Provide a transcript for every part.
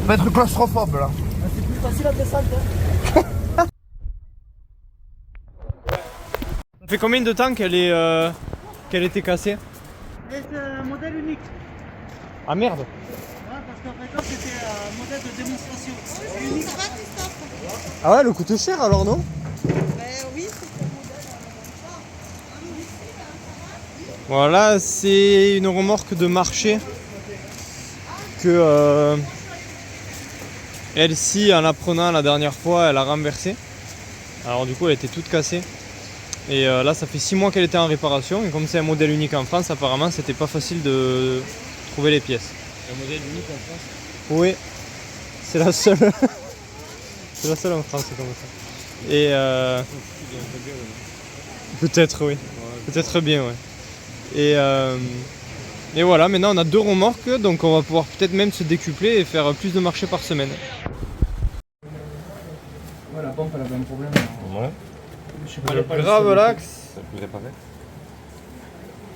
va être claustrophobe là. C'est plus facile à descendre. Ça fait combien de temps qu'elle était cassée? C'est un modèle unique. Ah merde. Ouais, parce qu'en fait, c'était un modèle de démonstration. Unique. Ça va, Christophe? Ah ouais, elle coûte cher alors non? Ben oui, c'est un modèle. Voilà, c'est une remorque de marché que Elsie, en la prenant la dernière fois, elle a renversée. Alors du coup, elle était toute cassée. Et là, ça fait 6 mois qu'elle était en réparation. Et comme c'est un modèle unique en France, apparemment, c'était pas facile de trouver les pièces. Un modèle unique en France? Oui, c'est la seule. C'est la seule en France, c'est comme ça. Et peut-être, oui. Peut-être bien, ouais. Et voilà, maintenant on a 2 remorques, donc on va pouvoir peut-être même se décupler et faire plus de marchés par semaine. Ouais, la pompe elle avait un problème. Ouais, Je sais pas, Le grave l'axe ça peut réparer.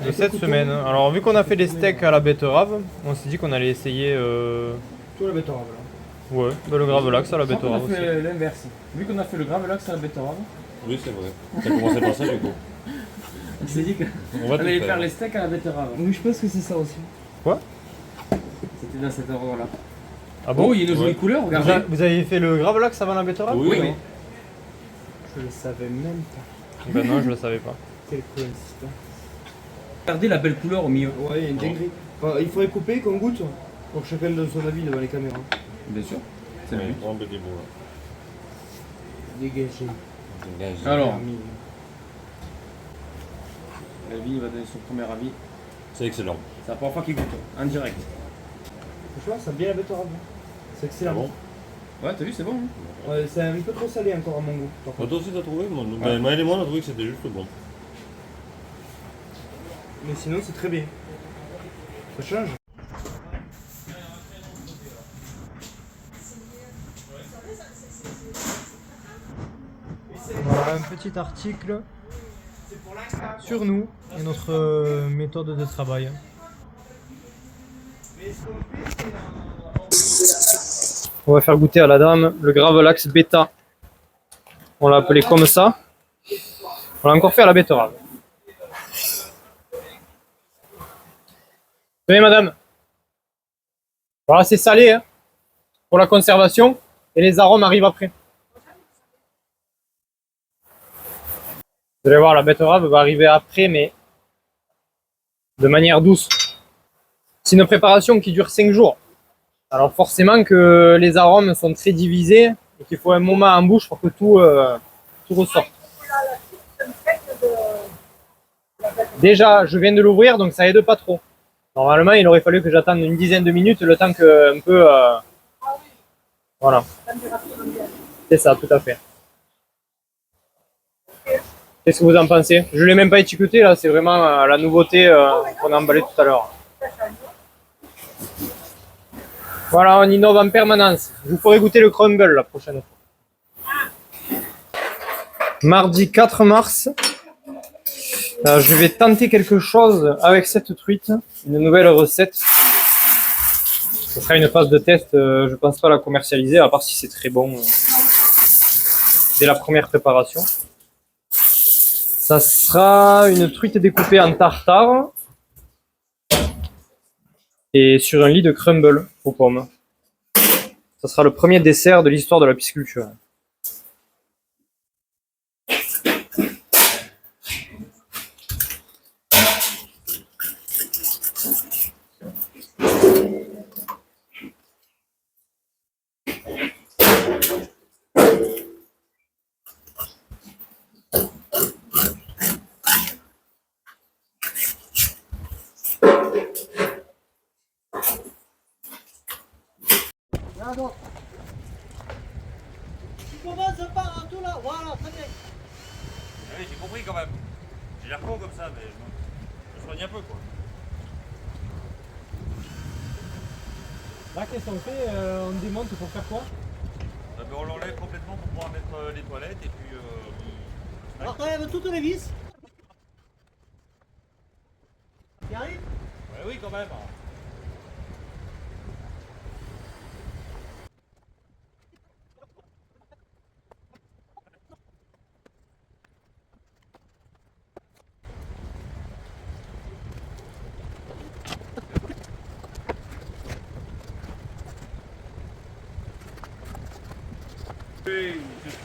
de cette semaine. Alors vu qu'on a fait des steaks à la betterave, on s'est dit qu'on allait essayer Tout la betterave là. ouais, bah, le grave l'axe à la Je crois qu'on betterave a aussi. fait l'inverse. Vu qu'on a fait le grave l'axe à la betterave, Oui, c'est vrai. Ça a commencé par ça du coup. on s'est dit qu'on On va tout allait faire. faire les steaks à la betterave. Oui, je pense que c'est ça aussi. C'était dans cet ordre là. Ah Bon, il y a une jolie couleur, vous, regardez. vous avez fait le grave l'axe avant la betterave? Oui, Oui. oui. Je le savais même pas. Ben non, je le savais pas. Quelle coïncidence. Regardez la belle couleur au milieu. Ouais, il y a une dinguerie. Enfin, il faudrait couper qu'on goûte pour que chacun donne son avis devant les caméras. Bien sûr. C'est le Ouais, but. grand petit bout là. Dégagé. Dégage. Alors, Elvie va donner son premier avis. C'est excellent. C'est la première fois qu'il goûte, en direct. Franchement, ça a bien la betterave. C'est excellent. Ah bon? Ouais, t'as vu, c'est bon. Hein. Ouais, c'est un peu trop salé encore à mon goût. par contre. Toi aussi t'as trouvé? Ben, moi et moi on a trouvé que c'était juste bon. Mais sinon, c'est très bien. Ça change. Voilà un petit article sur nous et notre méthode de travail. On va faire goûter à la dame le Gravelax Beta. On l'a appelé comme ça. On l'a encore fait à la betterave. Tenez madame. Voilà, c'est salé hein, pour la conservation et les arômes arrivent après. Vous allez voir, la betterave va arriver après, mais de manière douce. C'est une préparation qui dure 5 jours. Alors forcément que les arômes sont très divisés et qu'il faut un moment en bouche pour que tout ressorte. Déjà, je viens de l'ouvrir, donc ça aide pas trop. Normalement, il aurait fallu que j'attende une dizaine de minutes, le temps que un peu... Voilà. C'est ça, tout à fait. Qu'est-ce que vous en pensez? Je ne l'ai même pas étiqueté là, c'est vraiment la nouveauté qu'on a emballée tout à l'heure. Voilà, on innove en permanence. Je vous ferai goûter le crumble la prochaine fois. Mardi 4 mars, je vais tenter quelque chose avec cette truite, une nouvelle recette. Ce sera une phase de test, je pense pas la commercialiser, à part si c'est très bon dès la première préparation. Ça sera une truite découpée en tartare et sur un lit de crumble aux pommes. Ça sera le premier dessert de l'histoire de la pisciculture. Tu commences par tout là. Voilà, très bien. Oui, j'ai compris quand même. J'ai l'air con comme ça, mais je me soigne un peu quoi. Là, qu'est-ce qu'on fait? On démonte pour faire quoi? On l'enlève complètement pour pouvoir mettre les toilettes et puis. Alors, t'enlèves toutes les vis. Tu arrives? Ouais, oui, quand même. Oui, c'est sûr.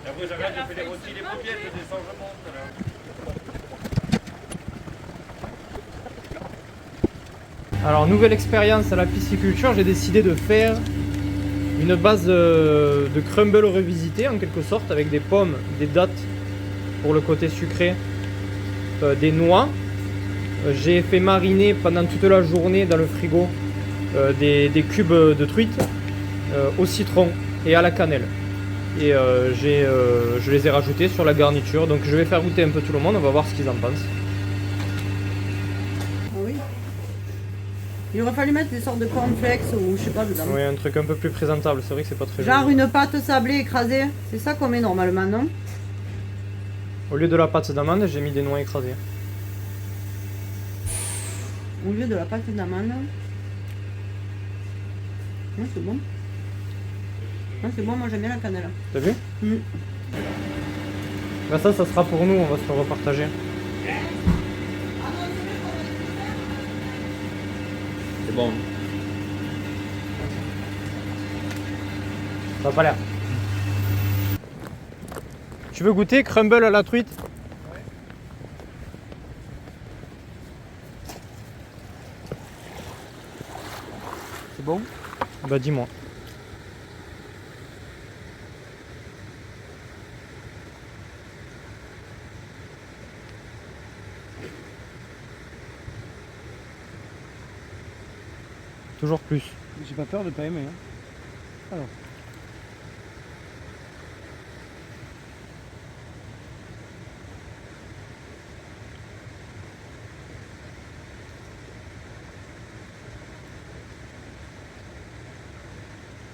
Et après, j'arrête, je fais les rôtis, les paupières, je descends, je monte. Alors. Alors, nouvelle expérience à la pisciculture, j'ai décidé de faire une base de crumble revisité en quelque sorte, avec des pommes, des dattes pour le côté sucré, des noix. J'ai fait mariner pendant toute la journée dans le frigo des cubes de truite au citron et à la cannelle. Et je les ai rajoutés sur la garniture, donc je vais faire goûter un peu tout le monde, on va voir ce qu'ils en pensent. Oui. Il aurait fallu mettre des sortes de cornflakes ou je sais pas dedans. Oui, un truc un peu plus présentable, c'est vrai que c'est pas très Genre joli. une pâte sablée écrasée. C'est ça qu'on met normalement, non? Au lieu de la pâte d'amande, j'ai mis des noix écrasées. Au lieu de la pâte d'amande. Ouais, c'est bon. Ouais, c'est bon, moi j'aime bien la cannelle. T'as vu? Bah ça sera pour nous, on va se le repartager. C'est bon. Ça a pas l'air. Tu veux goûter crumble à la truite? C'est bon? Bah dis-moi. Toujours plus. J'ai pas peur de pas aimer. Hein. Alors.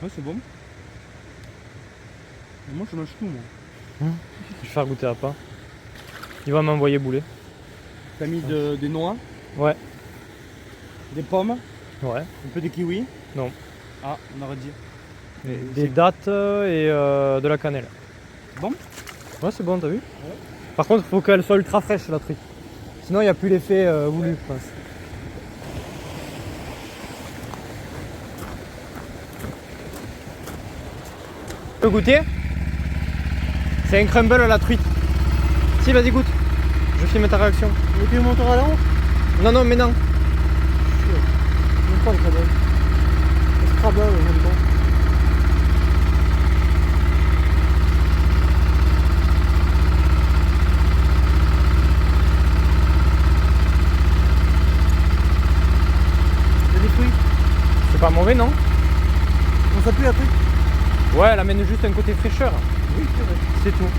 Ouais, c'est bon. Mais moi, je mange tout, moi. Je vais faire goûter à pas. Il va m'envoyer bouler. T'as mis des noix, Ouais. des pommes, Ouais. un peu de kiwi. Non. Ah, on aurait dit. Des dattes et de la cannelle. Bon. Ouais, c'est bon, t'as vu? Par contre, il faut qu'elle soit ultra fraîche la truite. Sinon, il n'y a plus l'effet voulu, je pense. Tu peux goûter? C'est un crumble à la truite. Si, vas-y, goûte. Je filme ta réaction. Et puis, mon tour à l'eau. Non, non, mais non. J'aime pas le Scrabble. Le Scrabble, j'aime pas. Il y a des fruits. C'est pas mauvais, non? On s'appuie la truite. Ouais, elle amène juste un côté fraîcheur. Oui, c'est vrai. C'est tout.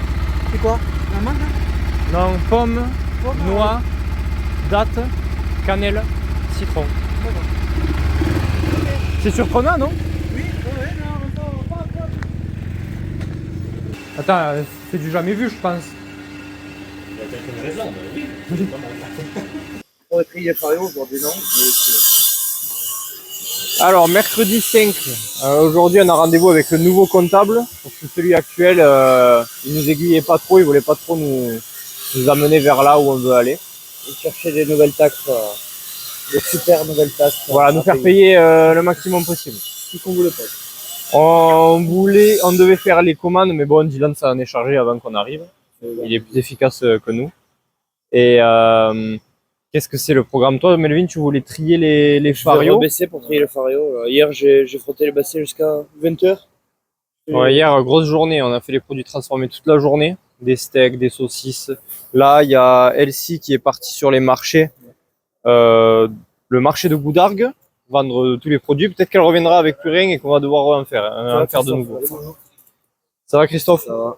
C'est quoi? La mangue? Non, pomme, Pomme, noix, dattes, cannelle, citron. D'accord. C'est surprenant, non? Oui, non, pas. Attends, c'est du jamais vu, je pense. On va trier les farios aujourd'hui, non? Alors, mercredi 5, aujourd'hui on a rendez-vous avec le nouveau comptable, parce que celui actuel, il nous aiguillait pas trop, il voulait pas trop nous amener vers là où on veut aller. Et chercher des nouvelles taxes, des super nouvelles taxes. Voilà, nous faire payer le maximum possible. Tout qu'on voulait pas. On devait faire les commandes, mais bon, Dylan ça en est chargé avant qu'on arrive. Il est plus efficace que nous. Et qu'est-ce que c'est le programme? Toi, Melvin, tu voulais trier les Je vais farios? rebaisser pour trier le fario. Hier, j'ai frotté les bassins jusqu'à 20h. Ouais, hier, grosse journée. On a fait les produits transformés toute la journée. Des steaks, des saucisses. Là, il y a Elsie qui est partie sur les marchés. Le marché de Goudargues, vendre tous les produits. Peut-être qu'elle reviendra avec plus rien et qu'on va devoir en faire de nouveau. Ça va, Christophe? Ça va.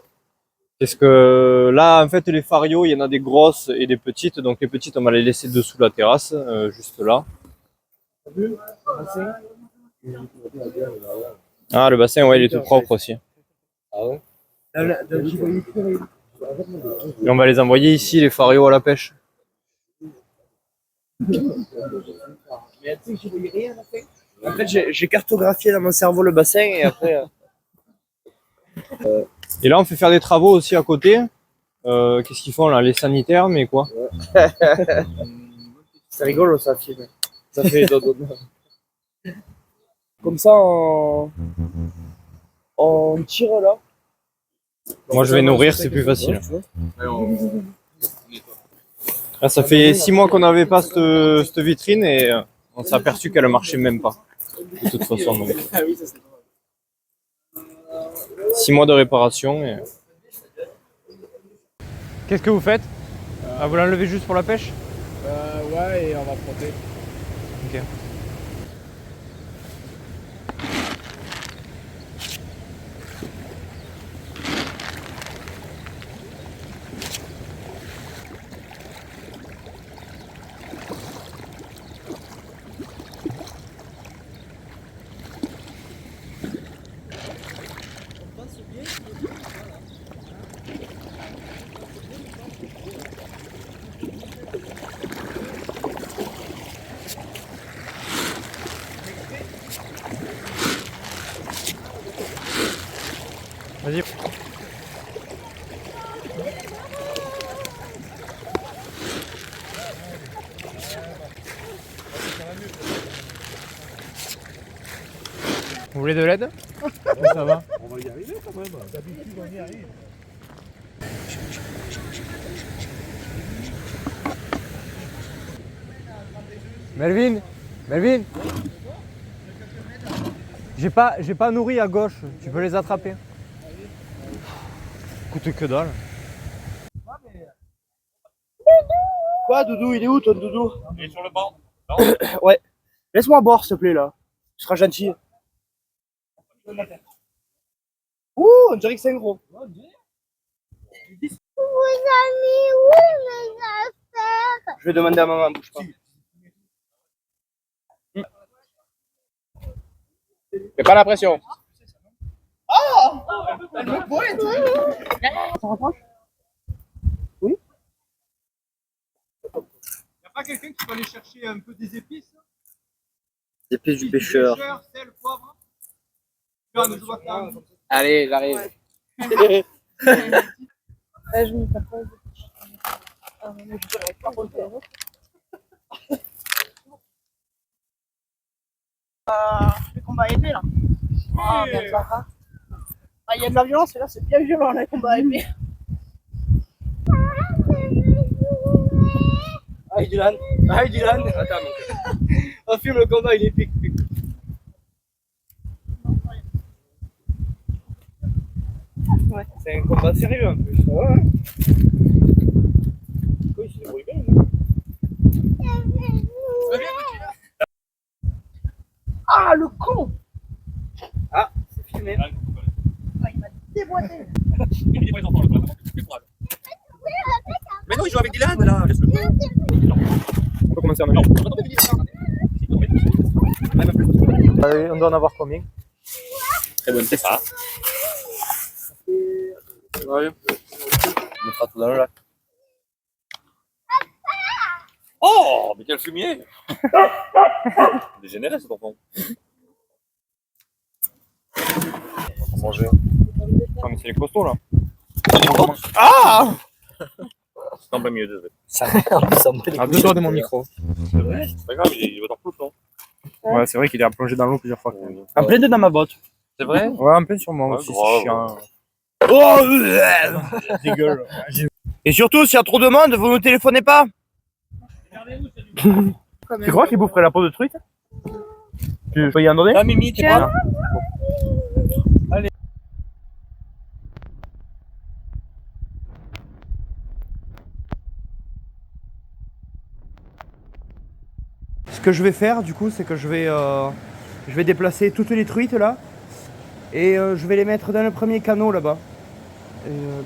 Parce que là, en fait, les farios, il y en a des grosses et des petites. Donc les petites, on va les laisser dessous la terrasse, juste là. Ah, le bassin, ouais, il est tout propre aussi. Ah ouais? Et on va les envoyer ici, les farios à la pêche. En fait, j'ai cartographié dans mon cerveau le bassin et après. Et là, on fait faire des travaux aussi à côté. Qu'est-ce qu'ils font là? Les sanitaires, mais quoi? C'est rigolo, ça filme. Ça fait dodo. Comme ça, On tire là. Moi, je vais nourrir, c'est plus facile. Là, ça fait 6 mois qu'on n'avait pas cette vitrine et on s'est aperçu qu'elle ne marchait même pas. De toute façon, donc. 6 mois de réparation. Et... Qu'est-ce que vous faites? Vous l'enlevez juste pour la pêche? Ouais, et on va frotter. Ok. Vas-y. Vous voulez de l'aide? Ça va. On va y arriver quand même. D'habitude, on y arrive. Melvin, Melvin, j'ai pas nourri à gauche, tu peux les attraper. Coûte que dalle. Quoi, Doudou? Il est où ton Doudou? Il est sur le banc. Ouais. Laisse-moi boire, s'il te plaît, là. Tu seras gentil. Ouh, on dirait que c'est un gros. Vous avez où mes affaires? Je vais demander à maman, bouge pas. Fais pas la pression. Elle me pointe. Ça rapproche? Oui. Y'a pas quelqu'un qui peut aller chercher un peu des épices? Des pieds du pêcheur. Sel, poivre. Allez, j'arrive. Je me fais pas. Le combat épée là. Ah, merde, ça va. Ah, il y a de la violence, et là c'est bien violent le combat épée. Aïe Dylan. Aïe Dylan. Attends, on filme le combat, il est épique. Ouais. C'est un combat sérieux en plus. Ça va, hein? Oui, il se débrouille bien. Ah, le con! Ah, c'est filmé. Ah, il m'a déboîté. Mais non, il joue avec Dylan là. On peut commencer à manger. On doit en avoir combien? Très bonne question. Ouais. On mettra tout dans le lac. Oh, mais quel fumier. Dégénéré cet enfant. On va manger. Non mais c'est les costauds là. Ah! C'est en plein milieu, désolé. À 2 doigts de mon micro. C'est vrai. C'est pas grave, il va t'en foutre, non? Ouais, c'est vrai qu'il est plongé dans l'eau plusieurs fois. En plein dedans dans ma botte. C'est vrai? Ouais, un peu sur moi Ouais, aussi, grave. c'est chiant. Oh! Dégueule. Et surtout, s'il y a trop de monde, vous ne téléphonez pas. Tu crois qu'il boufferait la peau de truite? Tu peux y en donner? Ah, Mimi, t'es pas. Allez. Ce que je vais faire du coup, c'est que je vais déplacer toutes les truites là et je vais les mettre dans le premier canot là-bas.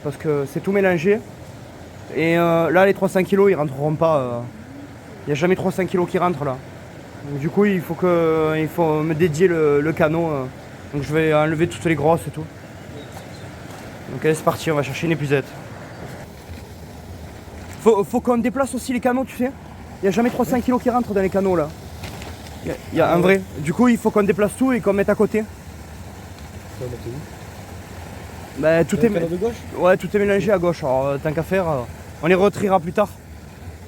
Parce que c'est tout mélangé. Et là, les 300 kilos, ils rentreront pas. Il n'y a jamais 300 kilos qui rentrent là. Donc, du coup, il faut me dédier le canot. Donc je vais enlever toutes les grosses et tout. Donc allez, c'est parti, on va chercher une épuisette. Faut qu'on déplace aussi les canaux, tu sais. Il n'y a jamais 300 kilos qui rentrent dans les canaux là. Il y a un vrai. Du coup, il faut qu'on déplace tout et qu'on mette à côté. Bah, tout est de gauche. Ouais, tout est mélangé à gauche. Alors, tant qu'à faire, on les retriera plus tard.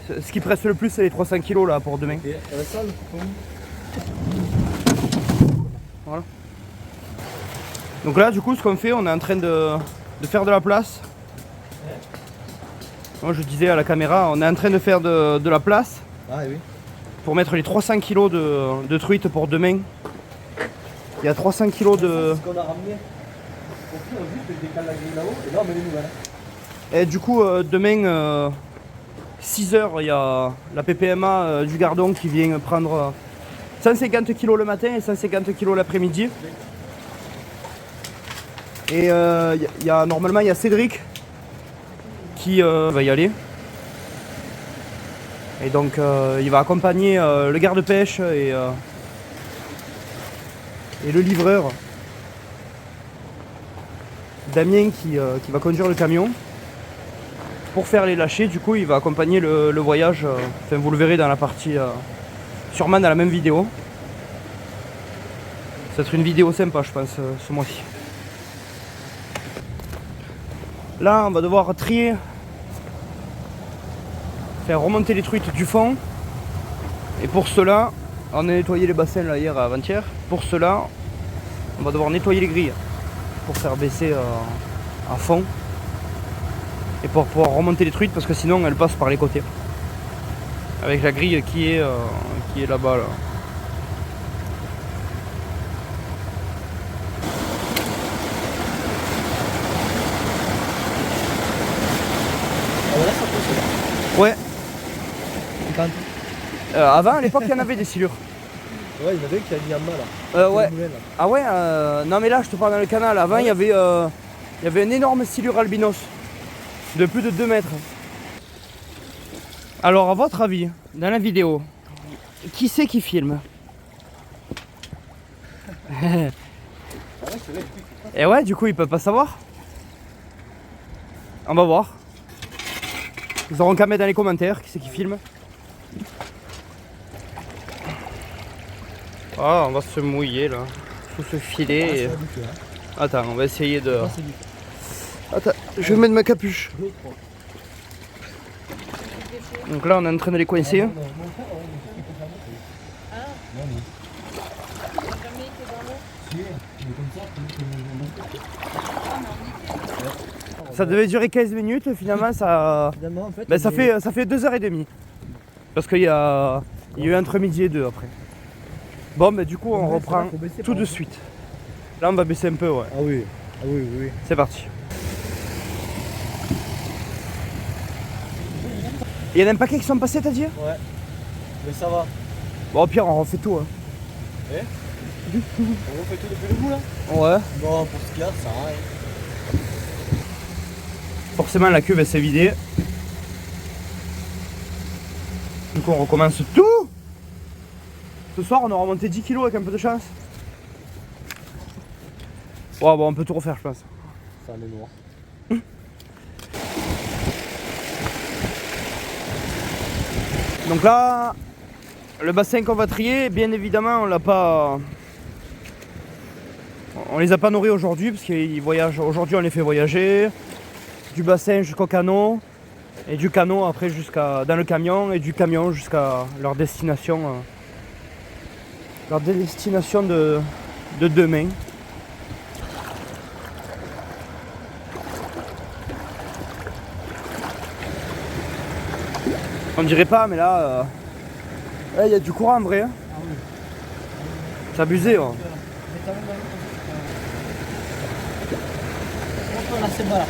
Ce qui presse le plus, c'est les 300 kilos là pour demain. Et la salle, Voilà. Donc là, du coup, ce qu'on fait, on est en train de faire de la place. Moi, je disais à la caméra, on est en train de faire de la place. Ah oui. Pour mettre les 300 kg de truites pour demain. Il y a 300 kg de... Ce qu'on a ramené. Au pire, juste je décale la grille là-haut et là on met les nouvelles. Et du coup, demain, 6h, il y a la PPMA du Gardon qui vient prendre 150 kg le matin et 150 kg l'après-midi. Et normalement, il y a Cédric qui va y aller. Et donc, il va accompagner le garde-pêche et le livreur. Damien qui va conduire le camion pour faire les lâchers. Du coup, il va accompagner le voyage. Enfin, vous le verrez dans la partie, sûrement dans la même vidéo. Ça va être une vidéo sympa, je pense, ce mois-ci. Là, on va devoir trier, faire remonter les truites du fond. Et pour cela, on a nettoyé les bassins là hier avant-hier. Pour cela, on va devoir nettoyer les grilles pour faire baisser à fond et pour pouvoir remonter les truites parce que sinon elles passent par les côtés avec la grille qui est là-bas là. Ah voilà, ça pousse. Ouais. Quand Avant à l'époque il y en avait des silures. Ouais, il y en avait un qui a mis en bas là. Ouais. Nouvelle, là. Ah ouais, non mais là je te parle dans le canal. Avant il y avait un énorme silure albinos de plus de 2 mètres. Alors à votre avis, dans la vidéo, qui c'est qui filme? Et ouais, du coup ils peuvent pas savoir. On va voir. Ils auront qu'à mettre dans les commentaires qui c'est qui filme. Ah, on va se mouiller là, sous ce filet. Et... Attends, on va essayer de... Attends, je vais mettre ma capuche. Donc là, on est en train de les coincer. Ça devait durer 15 minutes, finalement ça... Finalement, en fait, Ben, ça fait 2h30. Parce qu'il y a eu entre midi et 2 après. Bon, ben du coup, on reprend tout de suite. Là, on va baisser un peu, ouais. Ah oui, ah oui, oui, oui. C'est parti. Il y en a un paquet qui sont passés, t'as dit? Ouais. Mais ça va. Bon, au pire, on refait tout. Hein. On refait tout depuis le bout là? Ouais. Non, pour ce qu'il y a, ça sert à rien. Forcément, la cuve, elle s'est vidée. Du coup, on recommence tout. Ce soir, on aura monté 10 kilos avec un peu de chance. Ouais, bon, on peut tout refaire, je pense. Ça en est noir. Donc là, le bassin qu'on va trier, bien évidemment, on l'a pas... On les a pas nourris aujourd'hui parce qu'ils voyagent. Aujourd'hui, on les fait voyager du bassin jusqu'au canot et du canot après jusqu'à dans le camion et du camion jusqu'à leur destination. Leur destination de demain. On dirait pas, mais là, il y a du courant en vrai. Hein. Ah oui. C'est abusé. Hein. Là, c'est bas là.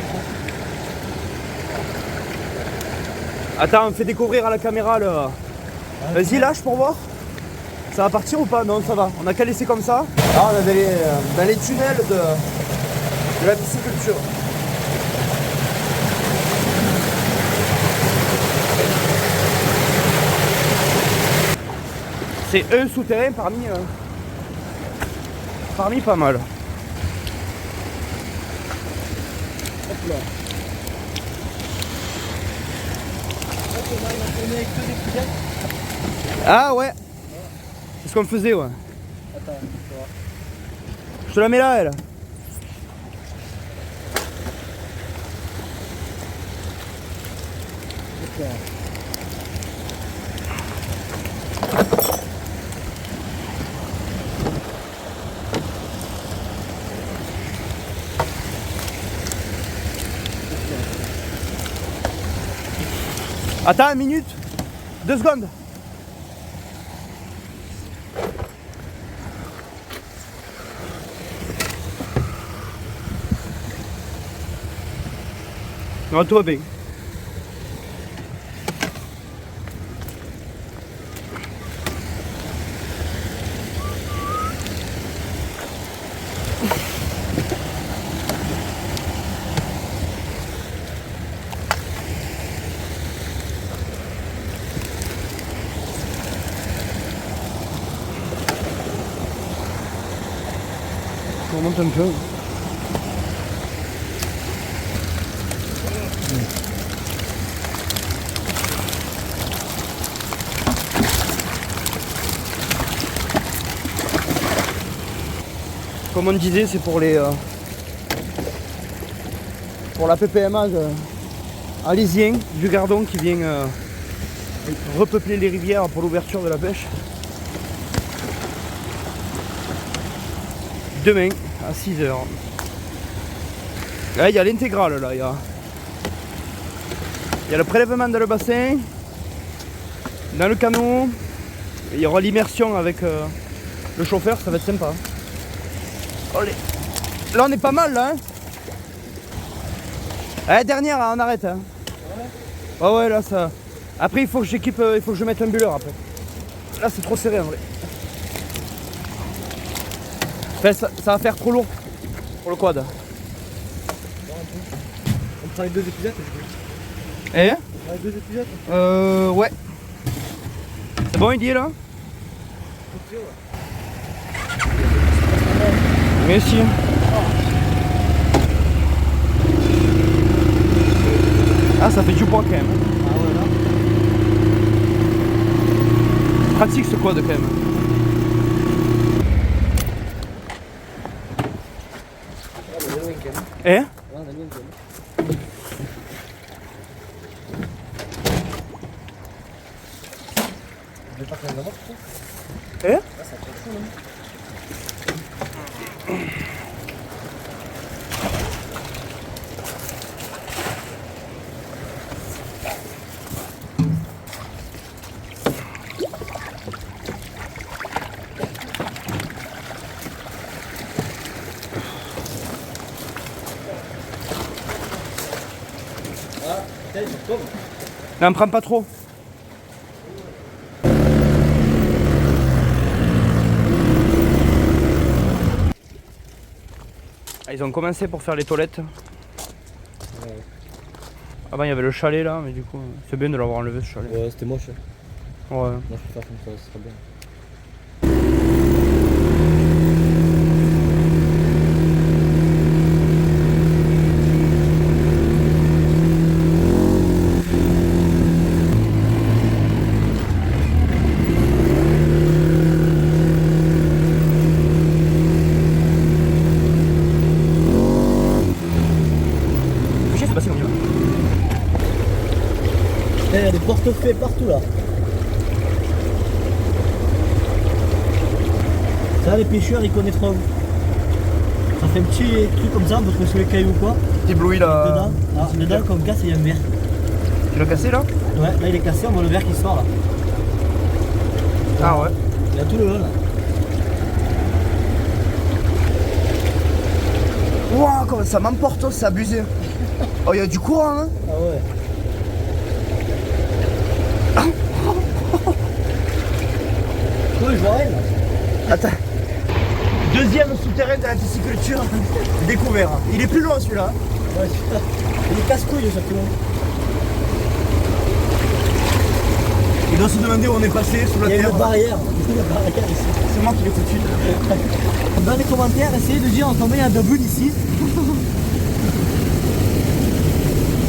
Attends, on fait découvrir à la caméra le. Vas-y, lâche pour voir. Ça va partir ou pas? Non, ça va. On a qu'à laisser comme ça. Là, on est dans les tunnels de la pisciculture. C'est un souterrain parmi pas mal. Hop là. Ah ouais. C'est ce qu'on faisait, ouais. Attends, tu vois. Je te la mets là, elle. Attends, 1 minute. 2 secondes. Non, tout va bien. On remonte un peu. Comme on disait, c'est pour les pour la PPMA alésien du Gardon qui vient repeupler les rivières pour l'ouverture de la pêche. Demain à 6h. Là il y a l'intégrale là, il y a le prélèvement dans le bassin, dans le canot, il y aura l'immersion avec le chauffeur, ça va être sympa. Allez. Là on est pas mal là hein. Allez, dernière on arrête hein. Ouais ouais là ça. Après il faut que j'équipe, il faut que je mette un buller après. Là c'est trop serré en vrai. Enfin, ça va faire trop lourd pour le quad. On prend les 2 épisodes. Eh? On prend les 2 épisodes. Ouais. C'est bon il y est là? Merci. Ah ça fait du poids quand même. Ah ouais là. Pratique ce quad quand même. Eh? Eh? N'en prends pas trop. Ah, ils ont commencé pour faire les toilettes. Avant il y avait le chalet là, mais du coup c'est bien de l'avoir enlevé ce chalet. Ouais, c'était moche. Ouais. Moi je peux faire comme ça, ce serait bien. Il y a des portefaix partout là. Ça les pêcheurs ils connaîtront. Ça fait un petit truc comme ça, on peut trouver sur les cailloux ou quoi. T'éblouis là. Dedans, dedans comme casse il y a un verre. Tu l'as cassé là? Ouais, là il est cassé, on voit le verre qui sort là. Ah ouais. Il y a tout le long là. Wouah, comment ça m'emporte, c'est abusé. Oh, il y a du courant hein. Ah ouais. Ouais, je vois rien là. Attends. Deuxième souterrain de la pisciculture découvert. Il est plus loin celui-là. Ouais, super. Il est casse-couille surtout. Il doit se demander où on est passé sous la Il y a terre. une barrière. Il y a une barrière ici. C'est moi qui l'ai foutu. Dans les commentaires, essayez de dire combien il y a de bulles ici.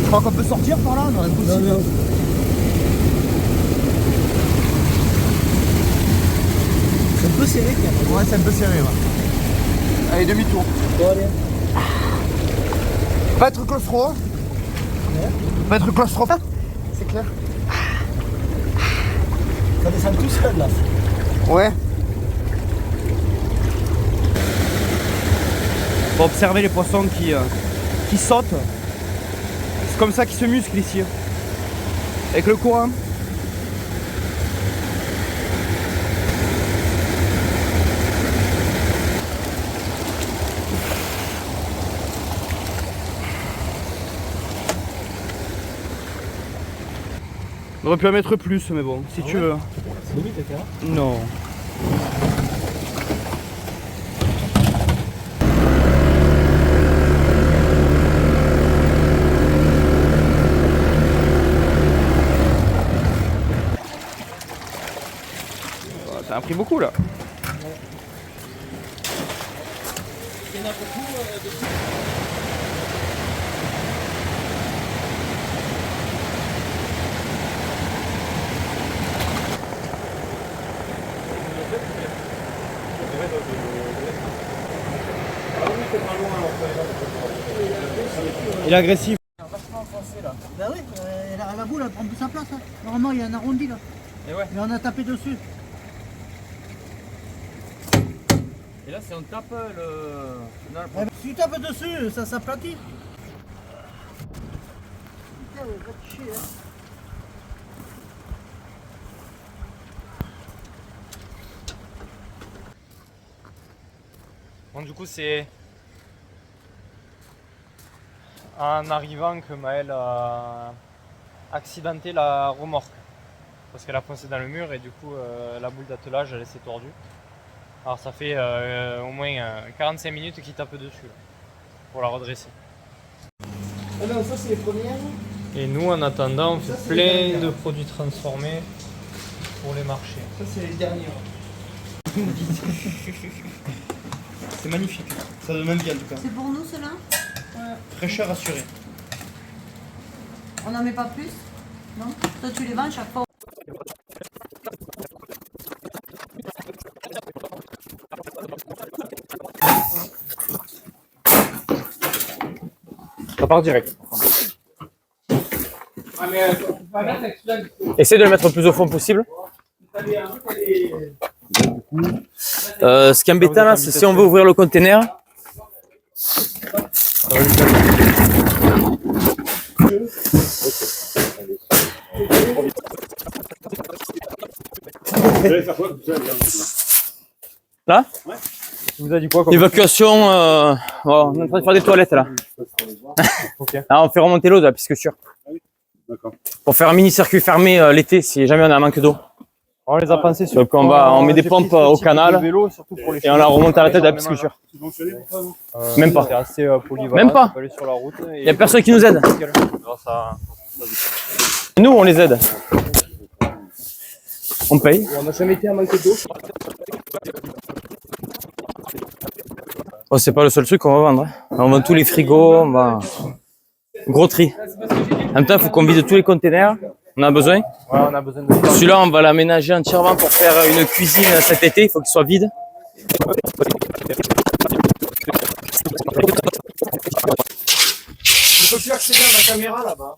Je crois qu'on peut sortir par là? Non, impossible. Non. C'est un peu serré quand même. Ouais, c'est un peu serré. Ouais. Allez, demi-tour. Bon, allez. Pas être claustro. Hein. Pas être claustro. C'est clair. Ça descend tout seul là. Ouais. Faut observer les poissons qui sautent. C'est comme ça qu'ils se musclent ici. Avec le courant. On aurait pu en mettre plus, mais bon, si tu veux. C'est limite, etc. Non. Ça a pris beaucoup là. Il y en a beaucoup Il est agressif. Vachement enfoncé là. Bah oui, la boule elle prend plus sa place. Hein. Normalement il y a un arrondi là. Et ouais. Mais on a tapé dessus. Et là, si on tape le. Non, Eh ben, si tu tapes dessus, ça s'aplatit. Putain, va te chier, hein. Bon, du coup, c'est en arrivant que Maëlle a accidenté la remorque. Parce qu'elle a foncé dans le mur et du coup, la boule d'attelage, elle s'est tordue. Alors, ça fait au moins 45 minutes qu'il tape dessus là, pour la redresser. Ah non, ça c'est les premières. Et nous, en attendant, on fait Ça, c'est les plein dernières. de produits transformés pour les marchés. Ça c'est les dernières. C'est magnifique. Ça donne envie en tout cas. C'est pour nous cela? Fraîcheur assurée. On n'en met pas plus? Non? Toi tu les vends chaque fois? Ça part direct. Essaye de le mettre le plus au fond possible. Ce qui est embêtant là, c'est si on veut ouvrir le conteneur. Là, Tu vous as dit quoi comme évacuation. On est en train de faire des toilettes là. Ok. Là, on fait remonter l'eau de la pisciculture. Pour faire un mini circuit fermé l'été si jamais on a un manque d'eau. On les a pensés sur. Donc on met des pompes au canal vélo, surtout pour les et on la remonte à la tête de la pisciculture. Même pas. C'est assez polyvalent. Même pas. Ça peut aller sur la route. Il n'y a personne qui nous aide. Grâce à. Nous, on les aide. On paye. On n'a jamais été à manquer d'eau. Oh, c'est pas le seul truc qu'on va vendre. Hein. On vend tous les frigos, on va. Gros tri. En même temps, il faut qu'on vide tous les containers. On a besoin. Ouais, on a besoin de. Celui-là, on va l'aménager entièrement pour faire une cuisine cet été. Il faut qu'il soit vide. Je peux plus accéder à ma caméra là-bas.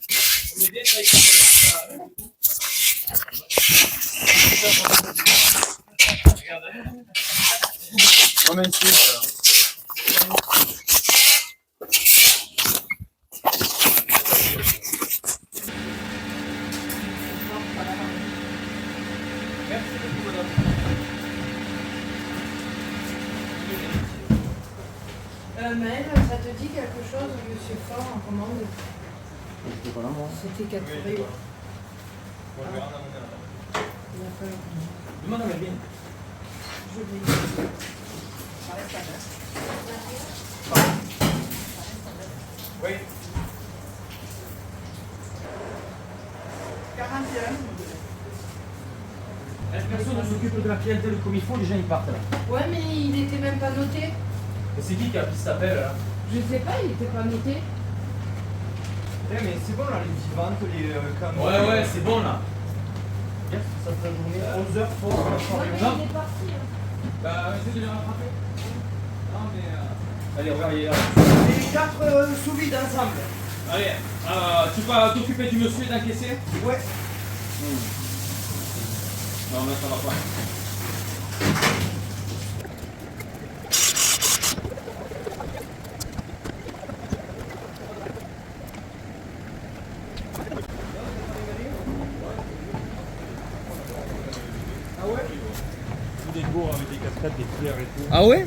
Maëlle, ça te dit quelque chose, Monsieur Fort, en commande? C'était capturé. Demande à Melvin. Je vais. Oui. 41. Est-ce que personne ne s'occupe de la clientèle comme il faut? Les gens ils partent là. Ouais, mais il était même pas noté. Et c'est qui a pris cet appel là? Je sais pas, il était pas noté. Mais c'est bon là, les vivantes, les camions. Ouais, c'est bon là. Ça fait la journée 11h pour la soirée. Ouais, mais il est parti. Hein. Bah, essaye de les rattraper. Non, mais. Allez, regarde, il est là. Les 4 sous vide ensemble. Allez, tu vas t'occuper du monsieur et d'encaisser? Ouais. Non, là, ça va pas. stade des pierres et tout. Ah ouais?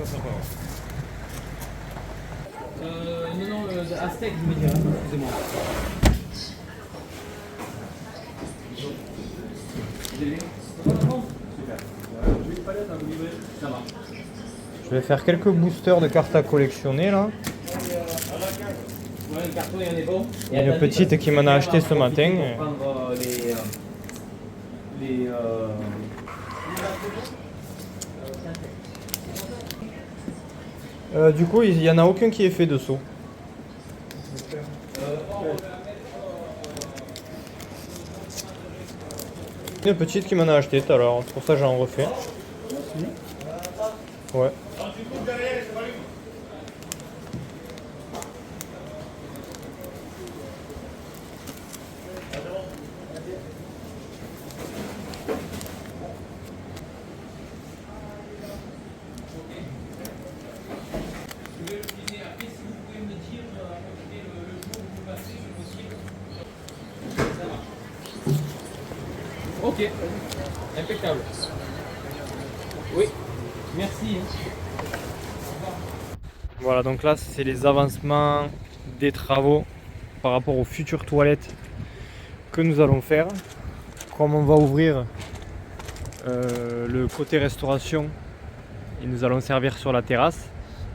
Non, Aztec, je veux dire, excusez-moi. Je vais faire quelques boosters de cartes à collectionner là. Ouais, le carton, il y en est bon. Il y a une petite qui m'en a acheté ce matin. Du coup, il n'y en a aucun qui est fait de saut. Une petite qui m'en a acheté tout à l'heure, c'est pour ça que j'en refais. Ouais. Ok, impeccable. Oui, merci. Voilà, donc là, c'est les avancements des travaux par rapport aux futures toilettes que nous allons faire. Comme on va ouvrir le côté restauration et nous allons servir sur la terrasse,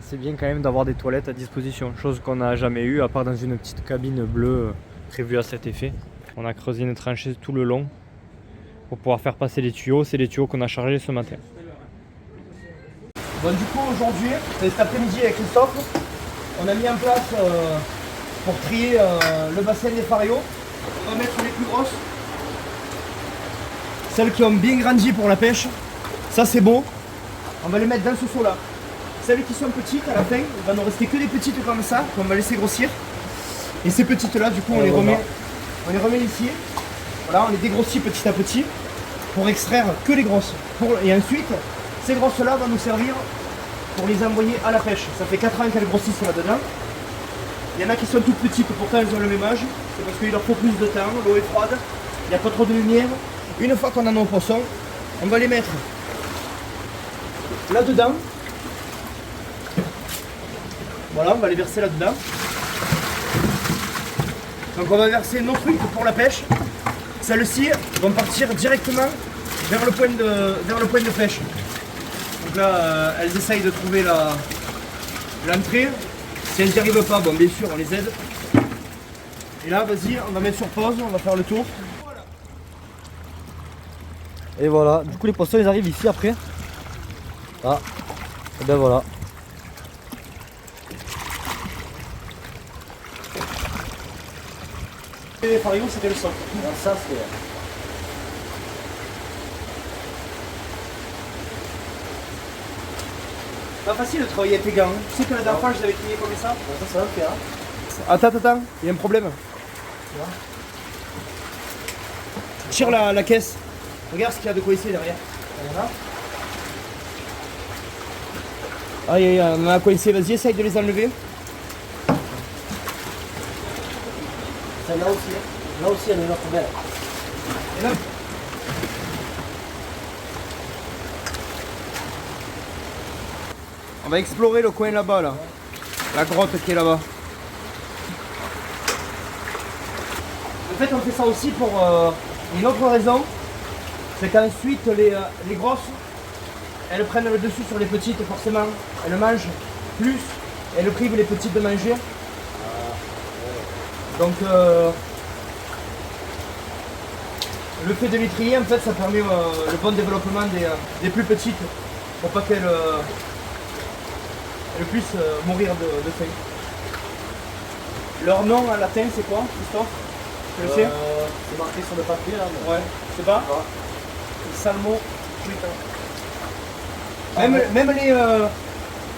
c'est bien quand même d'avoir des toilettes à disposition, chose qu'on n'a jamais eu à part dans une petite cabine bleue prévue à cet effet. On a creusé une tranchée tout le long pour pouvoir faire passer les tuyaux. C'est les tuyaux qu'on a chargés ce matin. Bon, du coup, aujourd'hui, cet après-midi avec Christophe, on a mis en place pour trier le bassin des farios. On va mettre les plus grosses, celles qui ont bien grandi pour la pêche. Ça, c'est beau. On va les mettre dans ce seau-là. Celles qui sont petites, à la fin, il va nous rester que des petites comme ça, qu'on va laisser grossir. Et ces petites-là, du coup, on les remet ici. Voilà, on les dégrossit petit à petit pour extraire que les grosses. Et ensuite, ces grosses-là vont nous servir pour les envoyer à la pêche. Ça fait 4 ans qu'elles grossissent là-dedans. Il y en a qui sont toutes petites, pourtant elles ont le même âge. C'est parce qu'il leur faut plus de temps, l'eau est froide, il n'y a pas trop de lumière. Une fois qu'on a nos poissons, on va les mettre là-dedans. Voilà, on va les verser là-dedans. Donc on va verser nos trucs pour la pêche. Celles-ci vont partir directement vers le point de pêche. Donc là, elles essayent de trouver l'entrée. Si elles n'y arrivent pas, bon, bien sûr, on les aide. Et là, vas-y, on va mettre sur pause, on va faire le tour. Et voilà, du coup les poissons ils arrivent ici après. Ah, et ben voilà. Les farios, c'était le sol. Ça c'est... Pas facile de travailler avec tes gants. Tu sais que la dernière fois, je les avais triés comme ça. Ça va le faire. Attends, il y a un problème. Tire la caisse. Regarde ce qu'il y a de coincé derrière. Aïe, aïe, on en a coincé. Vas-y, essaye de les enlever. Celle-là aussi. Là aussi elle est notre belle. Et là. On va explorer le coin là-bas, là. La grotte qui est là-bas. En fait, on fait ça aussi pour une autre raison. C'est qu'ensuite, les grosses, elles prennent le dessus sur les petites, forcément. Elles mangent plus, elles privent les petites de manger. Donc, le fait de les trier, en fait, ça permet le bon développement des plus petites pour pas qu'elles puissent mourir de faim. Leur nom en latin, c'est quoi, Christophe? Tu le sais? C'est marqué sur le papier là. Mais... Ouais, je sais pas. Salmo. Même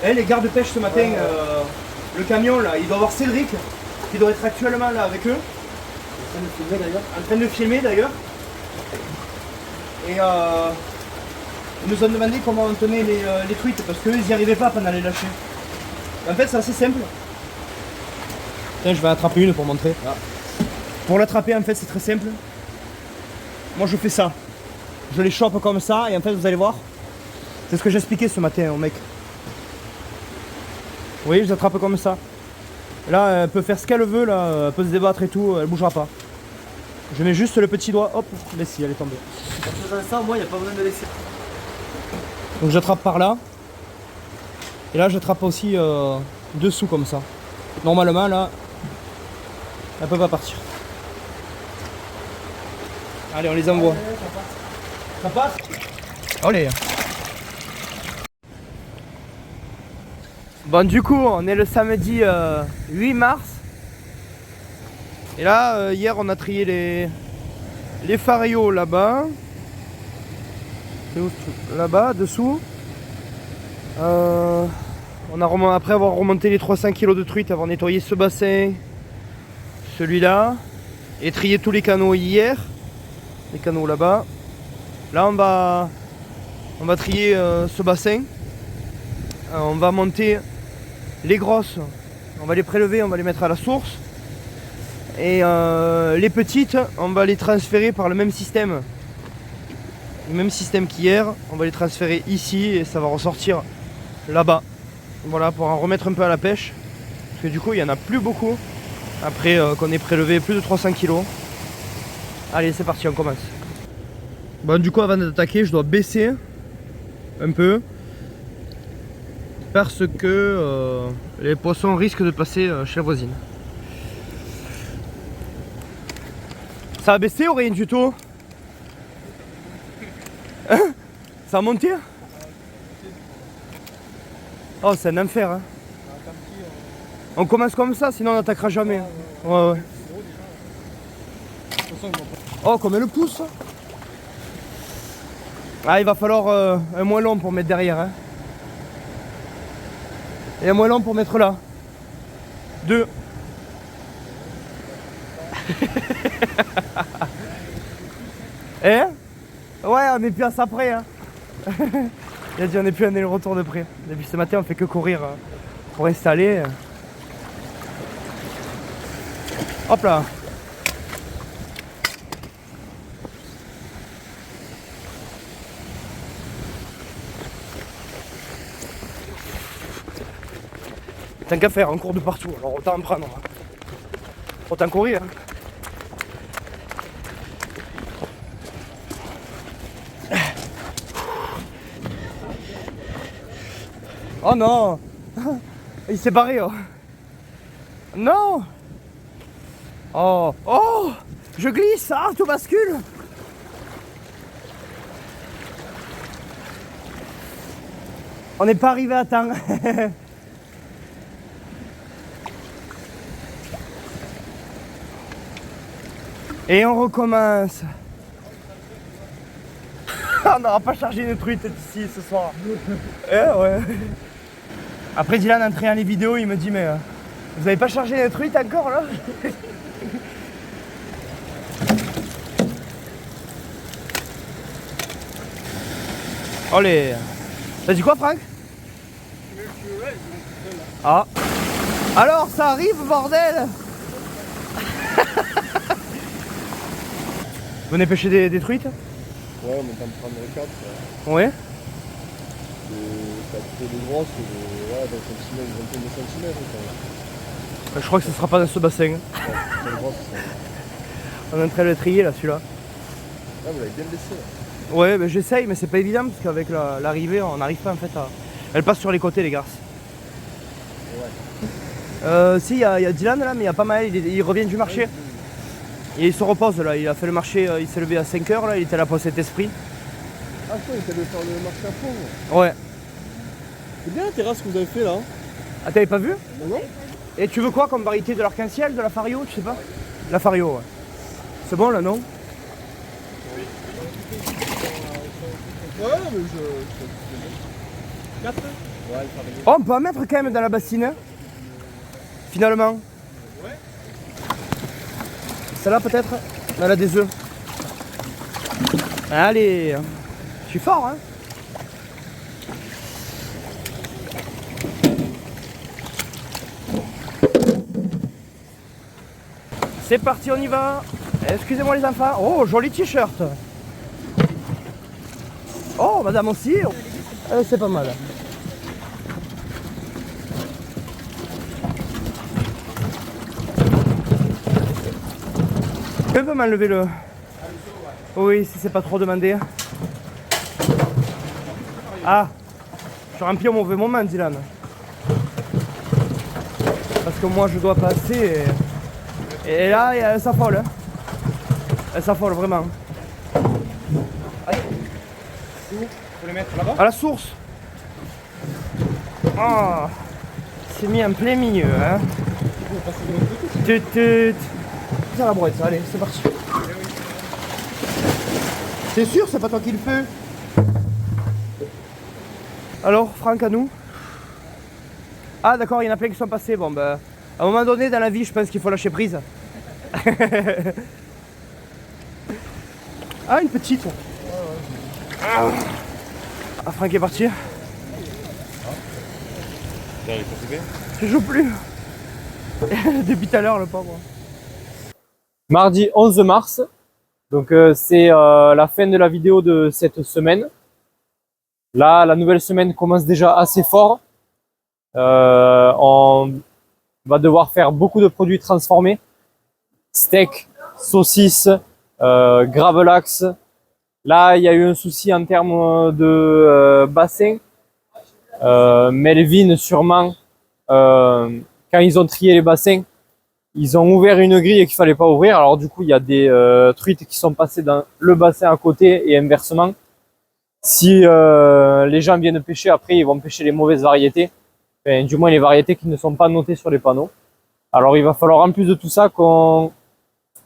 les gardes-pêche ce matin, le camion là, il doit avoir Cédric qui doit être actuellement là avec eux. En train de filmer d'ailleurs. Et ils nous ont demandé comment on tenait les truites parce qu'eux ils n'y arrivaient pas pendant les lâcher. En fait c'est assez simple. Tiens, je vais attraper une pour montrer. Ah. Pour l'attraper en fait c'est très simple. Moi je fais ça. Je les chope comme ça et en fait vous allez voir. C'est ce que j'expliquais ce matin au mec. Vous voyez, je l'attrape comme ça. Là, elle peut faire ce qu'elle veut, là, elle peut se débattre et tout, elle bougera pas. Je mets juste le petit doigt, hop, mais si, elle est tombée. En faisant ça, moi, il n'y a pas besoin de laisser. Donc j'attrape par là. Et là, j'attrape aussi dessous comme ça. Normalement, là, elle peut pas partir. Allez, on les envoie. Ça passe. Allez. Bon, du coup, on est le samedi 8 mars. Et là, hier, on a trié les farios là-bas. Là-bas, dessous. Après avoir remonté les 300 kg de truite, avoir nettoyé ce bassin, celui-là, et trié tous les canaux hier. Les canaux là-bas. Là, on va trier ce bassin. On va monter les grosses. On va les prélever, on va les mettre à la source. Et les petites, on va les transférer par le même système. Le même système qu'hier. On va les transférer ici et ça va ressortir là-bas. Voilà, pour en remettre un peu à la pêche. Parce que du coup, il n'y en a plus beaucoup. Après qu'on ait prélevé plus de 300 kg. Allez, c'est parti, on commence. Bon, du coup, avant d'attaquer, je dois baisser un peu. Parce que les poissons risquent de passer chez la voisine. Ça a baissé ou rien du tout? Hein? Ça a monté? Oh, c'est un enfer, hein. On commence comme ça, sinon on n'attaquera jamais. Ouais. Oh, comme elle pousse. Ah, il va falloir un moellon pour mettre derrière, hein. Et un moellon pour mettre là. 2. Eh? Ouais, on est plus à ça près, hein. Il a dit on est plus à le retour de près. Depuis ce matin, on fait que courir pour installer. Hop là. Tant qu'à faire, on court de partout, alors autant en prendre. Autant courir. Hein. Oh non. Il s'est barré. Oh. Non. Oh. Oh. Je glisse. Ah, tout bascule. On n'est pas arrivé à temps. Et on recommence. On n'aura pas chargé une truite ici ce soir. Ouais. Après Dylan, en créant les vidéos, il me dit mais vous avez pas chargé les truites encore là? Allez. T'as dit quoi, Franck? Ah. Alors ça arrive, bordel. Vous venez pêcher des truites? Ouais, on est en train de prendre 4. Ouais. Ça fait des grosses, ouais, d'un centimètre, une vingtaine de centimètres. Je crois que ce sera pas dans ce bassin. Ouais, grosses, on est en train de le trier là, celui-là. Ah, vous l'avez bien laissé là. Ouais, mais j'essaye, mais c'est pas évident parce qu'avec l'arrivée, on n'arrive pas en fait à. Elle passe sur les côtés, les garces. Ouais. Si, il y a Dylan là, mais il y a pas mal, il revient du marché. Et il se repose là, il a fait le marché, il s'est levé à 5h là, il était là pour cet esprit. Ah, je crois qu'il était allé faire le marché à fond. Ouais. C'est bien la terrasse que vous avez fait là. Ah, t'avais pas vu? Non. Et tu veux quoi comme variété de l'arc-en-ciel, de la fario, tu sais pas? La fario, ouais. C'est bon là, non? Ouais, mais je... 4 ouais, le fario. Oh, on peut en mettre quand même dans la bassine, hein, finalement. Ouais. Celle-là peut-être? Elle a des œufs. Allez, je suis fort, hein. C'est parti, on y va. Excusez-moi les enfants. Oh, joli t-shirt. Oh, madame aussi. C'est pas mal. Tu peux m'enlever le... Oui, si c'est pas trop demandé. Ah, je remplis au mauvais moment, Dylan. Parce que moi, je dois passer et là, elle s'affole. Hein. Elle s'affole, vraiment. Faut les mettre là-bas. À la source. Ah, c'est mis en plein milieu, hein. Tut tut. C'est la brouette, allez, c'est parti. C'est sûr, c'est pas toi qui le fais. Alors, Franck, à nous. Ah d'accord, il y en a plein qui sont passés. Bon ben, à un moment donné dans la vie, je pense qu'il faut lâcher prise. Ah, une petite. Ah, Franck est parti. Je joue plus. Depuis tout à l'heure, le pauvre. Mardi 11 mars. Donc c'est la fin de la vidéo de cette semaine. Là, la nouvelle semaine commence déjà assez fort. On va devoir faire beaucoup de produits transformés. Steak, saucisses, gravlax. Là, il y a eu un souci en termes de bassin. Melvin, sûrement, quand ils ont trié les bassins, ils ont ouvert une grille qu'il fallait pas ouvrir. Alors du coup, il y a des truites qui sont passées dans le bassin à côté et inversement. Si les gens viennent pêcher, après, ils vont pêcher les mauvaises variétés. Enfin, du moins les variétés qui ne sont pas notées sur les panneaux. Alors il va falloir en plus de tout ça qu'on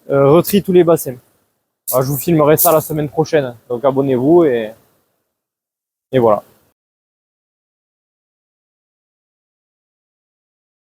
retrie tous les bassins. Alors, je vous filmerai ça la semaine prochaine. Donc abonnez-vous et voilà.